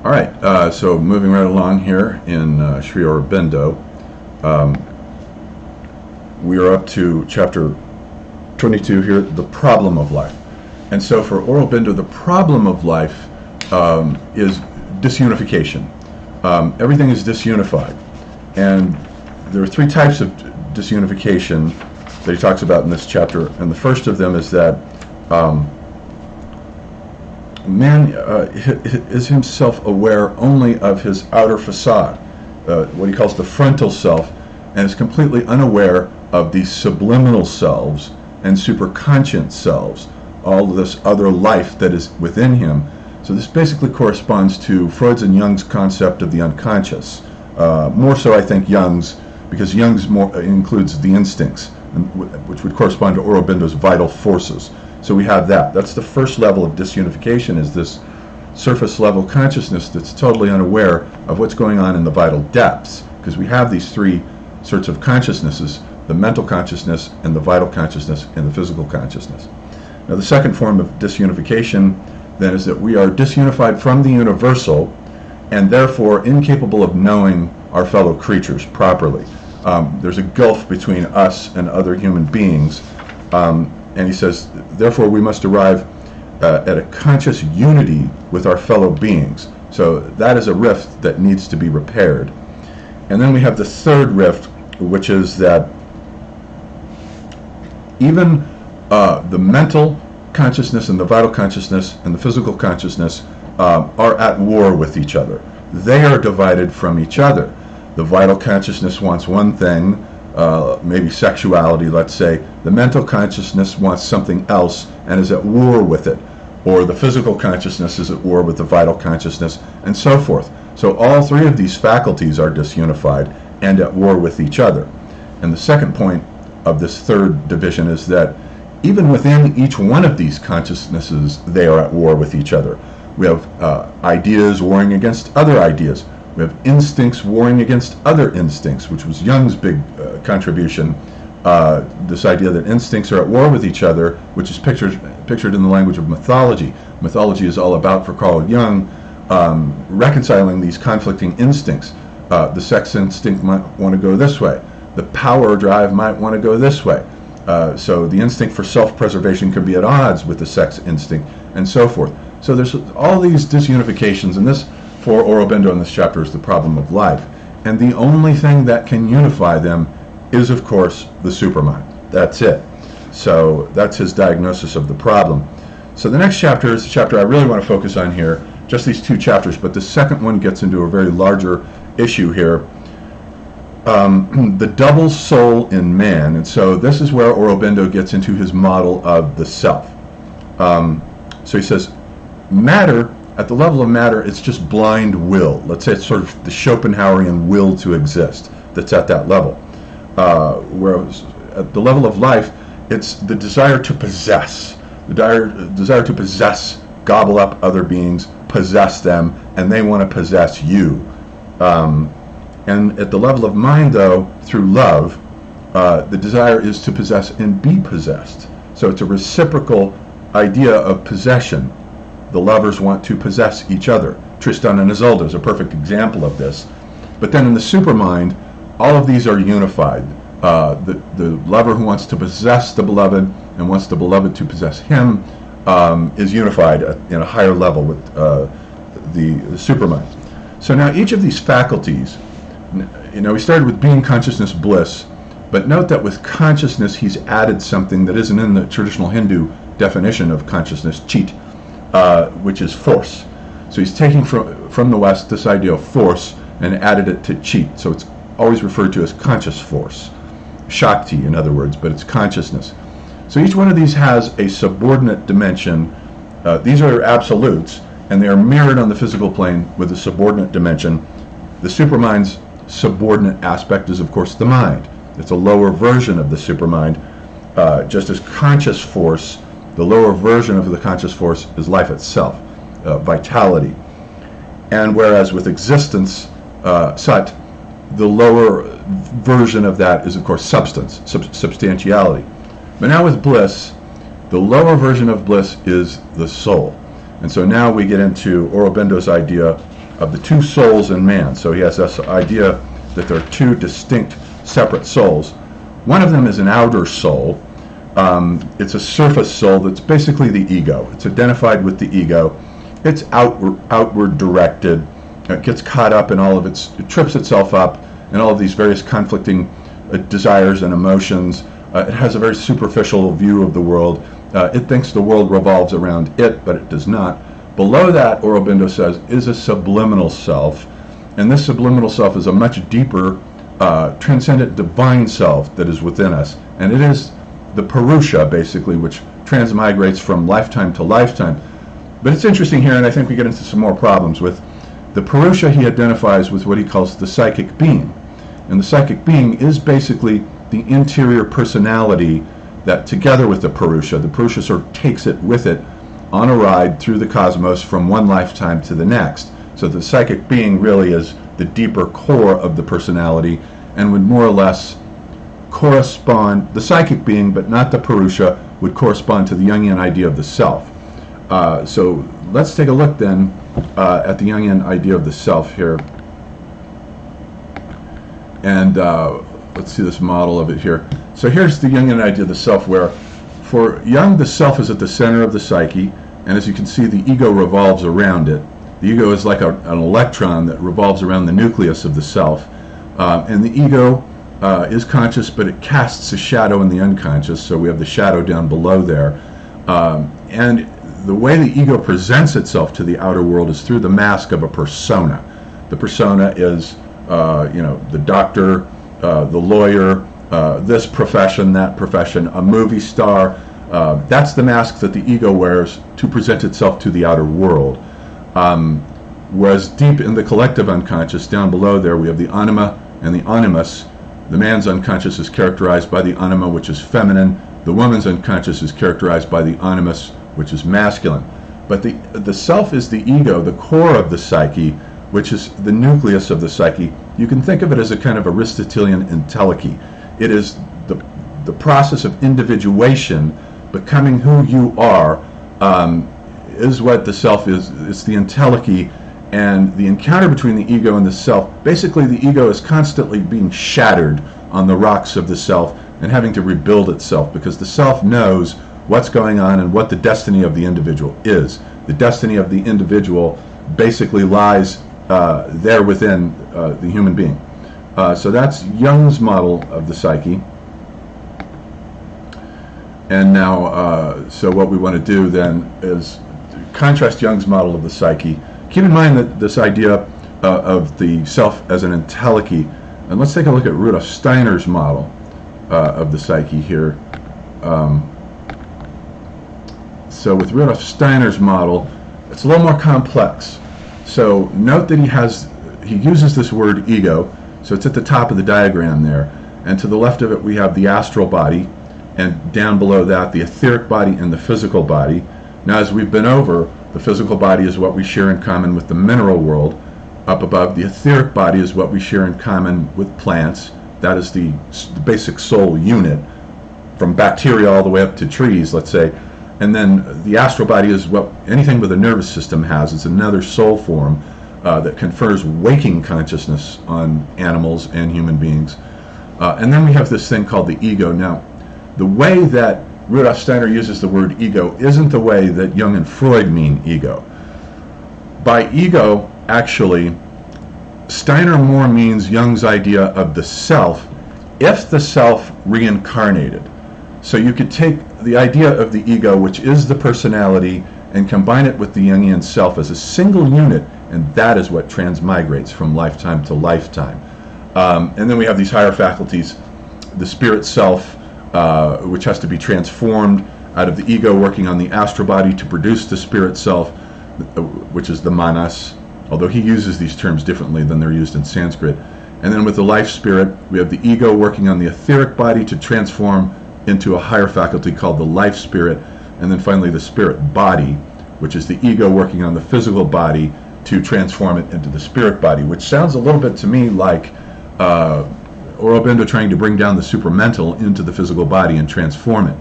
All right, so moving right along here in Sri Aurobindo, um, we are up to chapter 22 here, the problem of life. And so for Aurobindo, the problem of life is disunification. Everything is disunified. And there are three types of disunification that he talks about in this chapter. And the first of them is that man is himself aware only of his outer facade, what he calls the frontal self, and is completely unaware of these subliminal selves and superconscious selves, all of this other life that is within him. So this basically corresponds to Freud's and Jung's concept of the unconscious. More so, I think, Jung's, because Jung's more includes the instincts, which would correspond to Aurobindo's vital forces. So we have that. That's the first level of disunification, is this surface level consciousness that's totally unaware of what's going on in the vital depths, because we have these three sorts of consciousnesses: the mental consciousness, and the vital consciousness, and the physical consciousness. Now the second form of disunification then is that we are disunified from the universal, and therefore incapable of knowing our fellow creatures properly. There's a gulf between us and other human beings, and he says, therefore we must arrive at a conscious unity with our fellow beings. So that is a rift that needs to be repaired. And then we have the third rift, which is that even the mental consciousness and the vital consciousness and the physical consciousness are at war with each other. They are divided from each other. The vital consciousness wants one thing, maybe sexuality, let's say. The mental consciousness wants something else and is at war with it. Or the physical consciousness is at war with the vital consciousness, and so forth. So all three of these faculties are disunified and at war with each other. And the second point of this third division is that even within each one of these consciousnesses, they are at war with each other. We have ideas warring against other ideas. We have instincts warring against other instincts, which was Jung's big contribution. This idea that instincts are at war with each other, which is pictured in the language of mythology. Mythology is all about, for Carl Jung, reconciling these conflicting instincts. The sex instinct might want to go this way. The power drive might want to go this way. So the instinct for self-preservation can be at odds with the sex instinct, and so forth. So there's all these disunifications, and this, for Aurobindo in this chapter, is the problem of life. And the only thing that can unify them is, of course, the supermind. That's it. So that's his diagnosis of the problem. So the next chapter is the chapter I really want to focus on here, just these two chapters, but the second one gets into a very larger issue here. The double soul in man. And so this is where Aurobindo gets into his model of the self. So he says, matter, at the level of matter, it's just blind will. Let's say it's sort of the Schopenhauerian will to exist that's at that level. Whereas at the level of life, it's the desire to possess. The desire to possess, gobble up other beings, possess them, and they want to possess you. And at the level of mind, though, through love, the desire is to possess and be possessed. So it's a reciprocal idea of possession. The lovers want to possess each other. Tristan and Isolde is a perfect example of this. But then in the supermind, all of these are unified. The lover who wants to possess the beloved and wants the beloved to possess him is unified in a higher level with the supermind. So now each of these faculties, we started with being, consciousness, bliss, but note that with consciousness he's added something that isn't in the traditional Hindu definition of consciousness, chit, which is force. So he's taking from the West this idea of force and added it to chit. So it's always referred to as conscious force, Shakti in other words, but it's consciousness. So each one of these has a subordinate dimension. These are absolutes, and they are mirrored on the physical plane with a subordinate dimension. The supermind's subordinate aspect is, of course, the mind. It's a lower version of the supermind. Just as conscious force, the lower version of the conscious force is life itself, vitality. And whereas with existence, sat, the lower version of that is, of course, substance, substantiality. But now with bliss, the lower version of bliss is the soul. And so now we get into Aurobindo's idea of the two souls in man. So he has this idea that there are two distinct, separate souls. One of them is an outer soul. It's a surface soul that's basically the ego. It's identified with the ego. It's outward directed. It gets caught up in it trips itself up in all of these various conflicting desires and emotions. It has a very superficial view of the world. It thinks the world revolves around it, but it does not. Below that, Aurobindo says, is a subliminal self. And this subliminal self is a much deeper, transcendent divine self that is within us. And it is the Purusha, basically, which transmigrates from lifetime to lifetime. But it's interesting here, and I think we get into some more problems with the Purusha. He identifies with what he calls the psychic being. And the psychic being is basically the interior personality that, together with the Purusha sort of takes it with it on a ride through the cosmos from one lifetime to the next. So the psychic being really is the deeper core of the personality and would more or less correspond, the psychic being, but not the Purusha, would correspond to the Jungian idea of the self. So let's take a look then at the Jungian idea of the self here. And let's see this model of it here. So here's the Jungian idea of the self, where for Jung, the self is at the center of the psyche, and as you can see, the ego revolves around it. The ego is like an electron that revolves around the nucleus of the self. And the ego is conscious, but it casts a shadow in the unconscious, so we have the shadow down below there. And the way the ego presents itself to the outer world is through the mask of a persona. The persona is, the doctor, the lawyer, this profession, that profession, a movie star. That's the mask that the ego wears to present itself to the outer world. Whereas deep in the collective unconscious, down below there, we have the anima and the animus. The man's unconscious is characterized by the anima, which is feminine. The woman's unconscious is characterized by the animus, which is masculine. But the self is the ego, the core of the psyche, which is the nucleus of the psyche. You can think of it as a kind of Aristotelian entelechy. It is the process of individuation, becoming who you are, is what the self is. It's the entelechy, and the encounter between the ego and the self. Basically, the ego is constantly being shattered on the rocks of the self and having to rebuild itself, because the self knows what's going on and what the destiny of the individual is. The destiny of the individual basically lies there within the human being. So that's Jung's model of the psyche. And now, so what we want to do then is contrast Jung's model of the psyche. Keep in mind that this idea of the self as an entelechy, and let's take a look at Rudolf Steiner's model of the psyche here. So with Rudolf Steiner's model, it's a little more complex. So note that he uses this word ego, so it's at the top of the diagram there, and to the left of it we have the astral body, and down below that the etheric body and the physical body. Now, as we've been over, the physical body is what we share in common with the mineral world. Up above, the etheric body is what we share in common with plants. That is the basic soul unit, from bacteria all the way up to trees, let's say. And then the astral body is what anything with a nervous system has. It's another soul form that confers waking consciousness on animals and human beings. And then we have this thing called the ego. Now, the way that Rudolf Steiner uses the word ego isn't the way that Jung and Freud mean ego. By ego, actually, Steiner more means Jung's idea of the self, if the self reincarnated. So you could take the idea of the ego, which is the personality, and combine it with the Jungian self as a single unit, and that is what transmigrates from lifetime to lifetime. And then we have these higher faculties, the spirit self, which has to be transformed out of the ego, working on the astral body to produce the spirit self, which is the manas, although he uses these terms differently than they're used in Sanskrit. And then with the life spirit, we have the ego working on the etheric body to transform into a higher faculty called the life spirit. And then finally the spirit body, which is the ego working on the physical body to transform it into the spirit body, which sounds a little bit to me like Aurobindo trying to bring down the supramental into the physical body and transform it.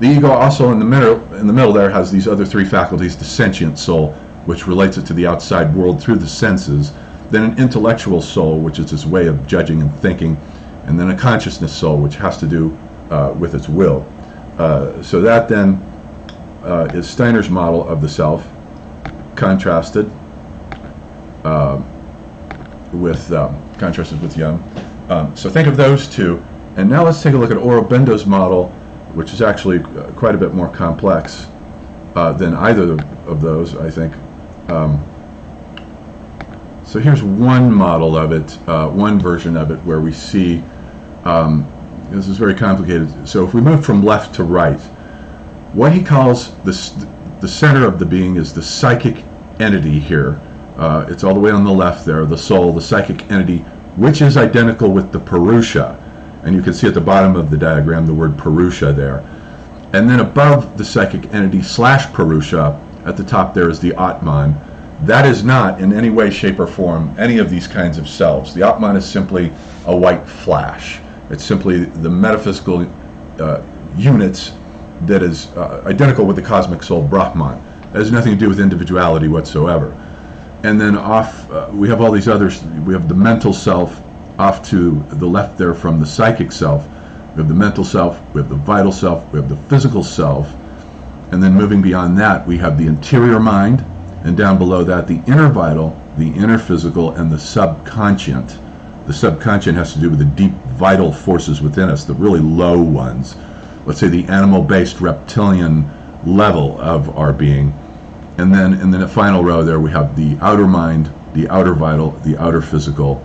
The ego also in the middle there has these other three faculties, the sentient soul, which relates it to the outside world through the senses, then an intellectual soul, which is its way of judging and thinking, and then a consciousness soul, which has to do with its will. So that then is Steiner's model of the self, contrasted with Jung. So think of those two, and now let's take a look at Aurobindo's model, which is actually quite a bit more complex than either of those, I think. So here's one model of it, one version of it, where we see, this is very complicated. So if we move from left to right, what he calls the center of the being is the psychic entity here. It's all the way on the left there, the soul, the psychic entity, which is identical with the Purusha. And you can see at the bottom of the diagram the word Purusha there. And then above the psychic entity / Purusha, at the top there is the Atman. That is not in any way, shape, or form any of these kinds of selves. The Atman is simply a white flash. It's simply the metaphysical units that is identical with the cosmic soul Brahman. It has nothing to do with individuality whatsoever. And then off, we have all these others. We have the mental self off to the left there from the psychic self. We have the mental self, we have the vital self, we have the physical self. And then moving beyond that, we have the interior mind, and down below that, the inner vital, the inner physical, and the subconscient. The subconscient has to do with the deep vital forces within us, the really low ones. Let's say the animal-based reptilian level of our being. And then in the final row there, we have the outer mind, the outer vital, the outer physical.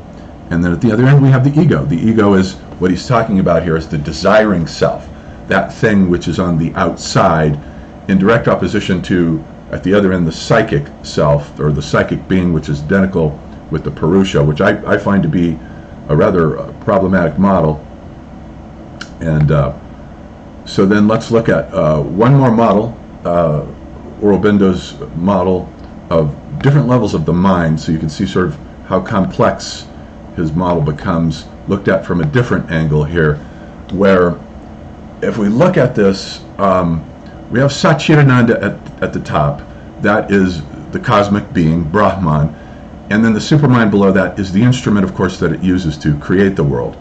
And then at the other end, we have the ego. The ego is, what he's talking about here is the desiring self, that thing which is on the outside, in direct opposition to, at the other end, the psychic self, or the psychic being, which is identical with the Purusha, which I find to be a rather problematic model. And so then let's look at one more model, Aurobindo's model of different levels of the mind, so you can see sort of how complex his model becomes, looked at from a different angle here, where if we look at this, we have Satchidananda at the top. That is the cosmic being, Brahman, and then the supermind below that is the instrument, of course, that it uses to create the world.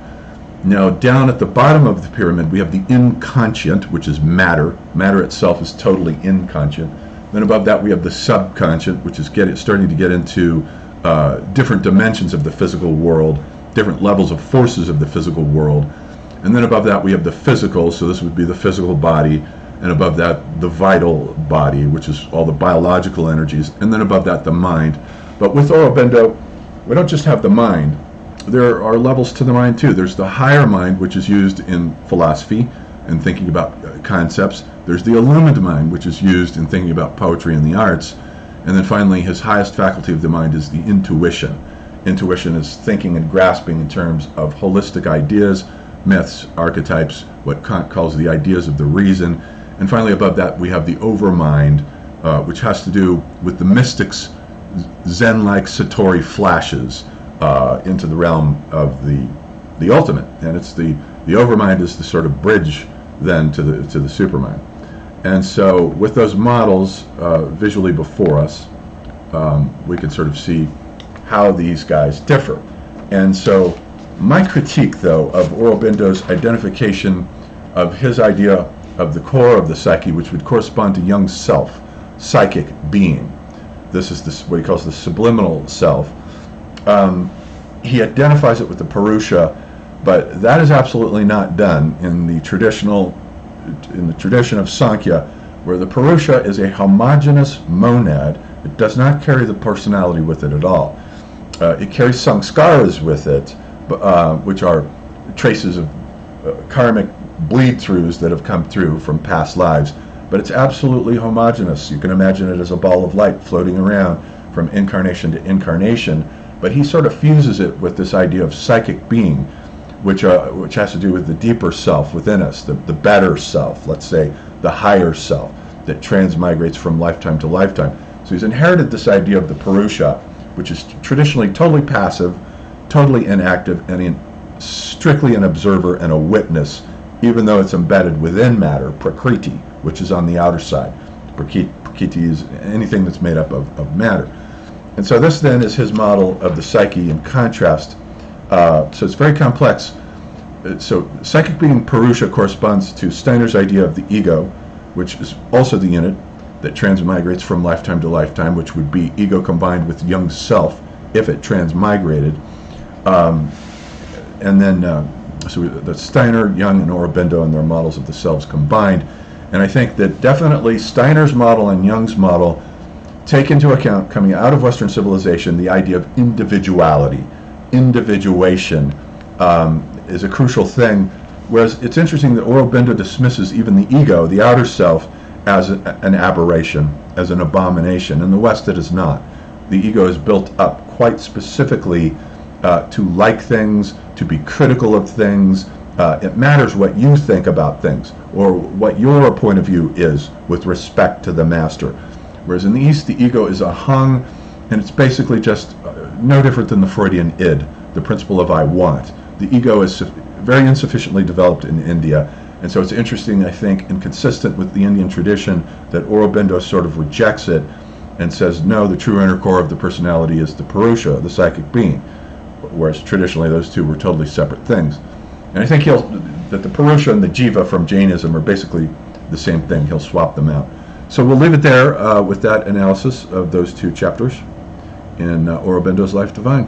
Now, down at the bottom of the pyramid, we have the inconscient, which is matter. Matter itself is totally inconscient. Then above that, we have the subconscient, which is starting to get into different dimensions of the physical world, different levels of forces of the physical world. And then above that, we have the physical, so this would be the physical body. And above that, the vital body, which is all the biological energies. And then above that, the mind. But with Aurobindo, we don't just have the mind. There are levels to the mind too. There's the higher mind, which is used in philosophy and thinking about concepts. There's the illumined mind, which is used in thinking about poetry and the arts. And then finally, his highest faculty of the mind is the intuition. Intuition is thinking and grasping in terms of holistic ideas, myths, archetypes, what Kant calls the ideas of the reason. And finally, above that, we have the overmind, which has to do with the mystics' Zen-like Satori flashes into the realm of the ultimate. And it's the overmind is the sort of bridge then to the supermind. And so with those models visually before us, we can sort of see how these guys differ. And so my critique, though, of Aurobindo's identification of his idea of the core of the psyche, which would correspond to Jung's self, psychic being. This is what he calls the subliminal self. He identifies it with the Purusha, but that is absolutely not done in the tradition of Sankhya, where the Purusha is a homogeneous monad. It does not carry the personality with it at all. It carries samskaras with it, which are traces of karmic bleed-throughs that have come through from past lives, but it's absolutely homogeneous. You can imagine it as a ball of light floating around from incarnation to incarnation, but he sort of fuses it with this idea of psychic being, which has to do with the deeper self within us, the better self, let's say, the higher self that transmigrates from lifetime to lifetime. So he's inherited this idea of the Purusha, which is traditionally totally passive, totally inactive, and strictly an observer and a witness, even though it's embedded within matter, Prakriti, which is on the outer side. Prakriti prakritis, anything that's made up of matter. And so this then is his model of the psyche in contrast. So it's very complex. So psychic being Purusha corresponds to Steiner's idea of the ego, which is also the unit that transmigrates from lifetime to lifetime, which would be ego combined with Jung's self if it transmigrated. And then so the Steiner, Jung, and Aurobindo and their models of the selves combined. And I think that definitely Steiner's model and Jung's model take into account, coming out of Western civilization, the idea of individuality. Individuation is a crucial thing, whereas it's interesting that Aurobindo dismisses even the ego, the outer self, as an aberration, as an abomination. In the West, it is not. The ego is built up quite specifically to like things, to be critical of things. It matters what you think about things, or what your point of view is with respect to the master. Whereas in the East, the ego is a hung, and it's basically just no different than the Freudian id, the principle of I want. The ego is very insufficiently developed in India, and so it's interesting, I think, and consistent with the Indian tradition, that Aurobindo sort of rejects it and says, no, the true inner core of the personality is the Purusha, the psychic being, whereas traditionally those two were totally separate things. And I think that the Purusha and the Jiva from Jainism are basically the same thing. He'll swap them out. So we'll leave it there with that analysis of those two chapters in Aurobindo's Life Divine.